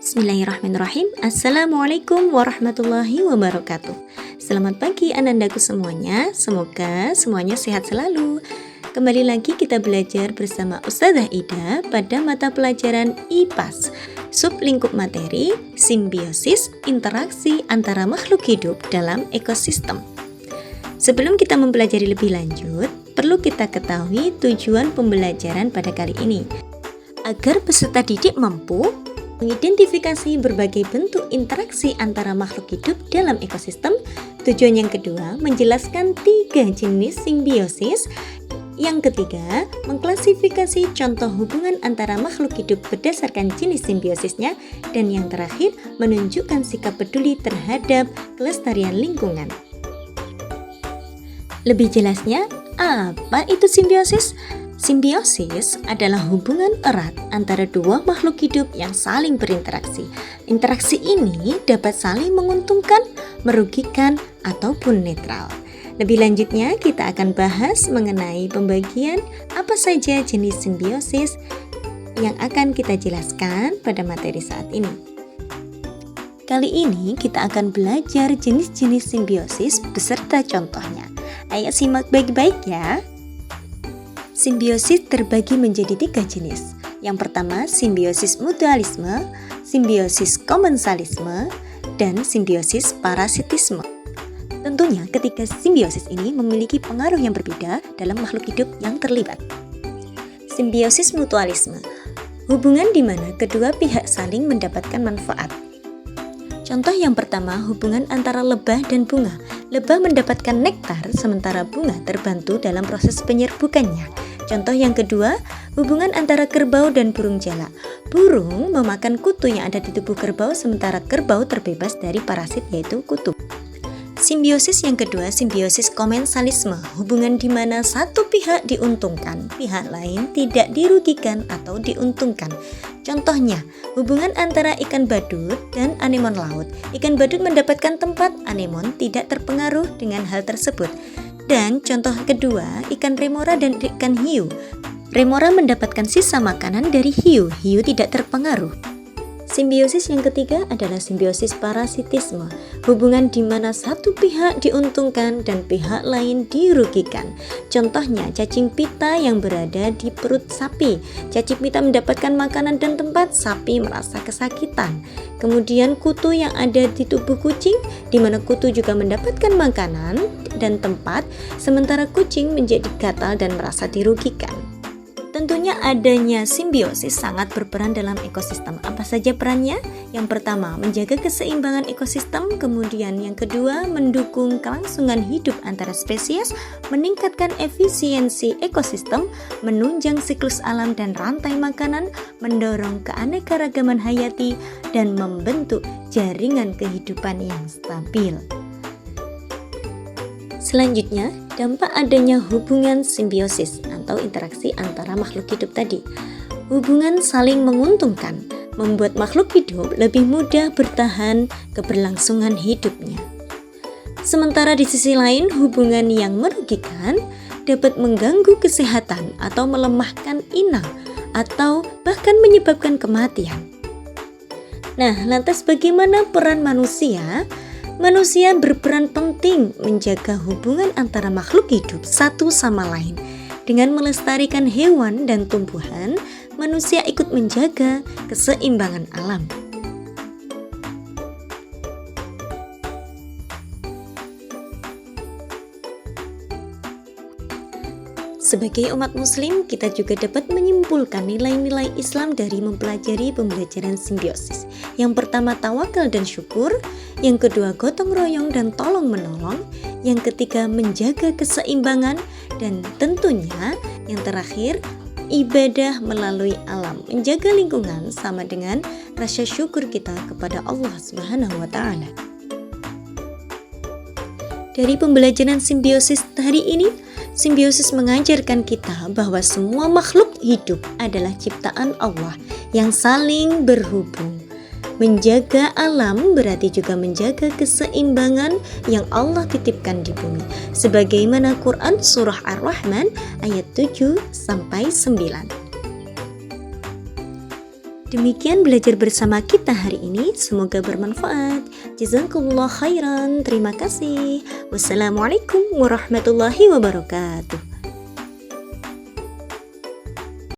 Bismillahirrahmanirrahim. Assalamualaikum warahmatullahi wabarakatuh. Selamat pagi anandaku semuanya. Semoga semuanya sehat selalu. Kembali lagi kita belajar bersama Ustazah Ida pada mata pelajaran IPAS, sub lingkup materi, simbiosis, interaksi antara makhluk hidup dalam ekosistem. Sebelum kita mempelajari lebih lanjut, perlu kita ketahui tujuan pembelajaran pada kali ini. Agar peserta didik mampu mengidentifikasi berbagai bentuk interaksi antara makhluk hidup dalam ekosistem. Tujuan yang kedua, menjelaskan 3 jenis simbiosis. Yang ketiga, mengklasifikasi contoh hubungan antara makhluk hidup berdasarkan jenis simbiosisnya. Dan yang terakhir, menunjukkan sikap peduli terhadap kelestarian lingkungan. Lebih jelasnya, apa itu simbiosis? Simbiosis adalah hubungan erat antara dua makhluk hidup yang saling berinteraksi. Interaksi ini dapat saling menguntungkan, merugikan, ataupun netral. Lebih lanjutnya, kita akan bahas mengenai pembagian apa saja jenis simbiosis yang akan kita jelaskan pada materi saat ini. Kali ini kita akan belajar jenis-jenis simbiosis beserta contohnya. Ayo simak baik-baik ya. Simbiosis terbagi menjadi 3 jenis. Yang pertama, simbiosis mutualisme, simbiosis komensalisme, dan simbiosis parasitisme. Tentunya ketika simbiosis ini memiliki pengaruh yang berbeda dalam makhluk hidup yang terlibat. Simbiosis mutualisme, hubungan di mana kedua pihak saling mendapatkan manfaat. Contoh yang pertama, hubungan antara lebah dan bunga. Lebah mendapatkan nektar sementara bunga terbantu dalam proses penyerbukannya. Contoh yang kedua, hubungan antara kerbau dan burung jalak. Burung memakan kutu yang ada di tubuh kerbau sementara kerbau terbebas dari parasit yaitu kutu. Simbiosis yang kedua, simbiosis komensalisme, hubungan di mana satu pihak diuntungkan, pihak lain tidak dirugikan atau diuntungkan. Contohnya, hubungan antara ikan badut dan anemon laut. Ikan badut mendapatkan tempat, anemon tidak terpengaruh dengan hal tersebut. Dan contoh kedua, ikan remora dan ikan hiu. Remora mendapatkan sisa makanan dari hiu, hiu tidak terpengaruh. Simbiosis yang ketiga adalah simbiosis parasitisme, hubungan di mana satu pihak diuntungkan dan pihak lain dirugikan. Contohnya, cacing pita yang berada di perut sapi. Cacing pita mendapatkan makanan dan tempat, sapi merasa kesakitan. Kemudian kutu yang ada di tubuh kucing, di mana kutu juga mendapatkan makanan dan tempat, sementara kucing menjadi gatal dan merasa dirugikan. Tentunya adanya simbiosis sangat berperan dalam ekosistem. Apa saja perannya? Yang pertama, menjaga keseimbangan ekosistem. Kemudian yang kedua, mendukung kelangsungan hidup antara spesies, meningkatkan efisiensi ekosistem, menunjang siklus alam dan rantai makanan, mendorong keanekaragaman hayati, dan membentuk jaringan kehidupan yang stabil. Selanjutnya, dampak adanya hubungan simbiosis atau interaksi antara makhluk hidup tadi. Hubungan saling menguntungkan membuat makhluk hidup lebih mudah bertahan keberlangsungan hidupnya. Sementara di sisi lain, hubungan yang merugikan dapat mengganggu kesehatan atau melemahkan inang atau bahkan menyebabkan kematian. Nah, lantas bagaimana peran manusia? Manusia berperan penting menjaga hubungan antara makhluk hidup satu sama lain. Dengan melestarikan hewan dan tumbuhan, manusia ikut menjaga keseimbangan alam. Sebagai umat muslim, kita juga dapat menyimpulkan nilai-nilai Islam dari mempelajari pembelajaran simbiosis. Yang pertama, tawakal dan syukur. Yang kedua, gotong royong dan tolong menolong. Yang ketiga, menjaga keseimbangan. Dan tentunya yang terakhir, ibadah melalui alam. Menjaga lingkungan sama dengan rasa syukur kita kepada Allah Subhanahu wa Ta'ala. Dari pembelajaran simbiosis hari ini, simbiosis mengajarkan kita bahwa semua makhluk hidup adalah ciptaan Allah yang saling berhubung. Menjaga alam berarti juga menjaga keseimbangan yang Allah titipkan di bumi. Sebagaimana Quran Surah Ar-Rahman ayat 7-9. Demikian belajar bersama kita hari ini, semoga bermanfaat. Jazakumullah khairan, terima kasih. Wassalamualaikum warahmatullahi wabarakatuh.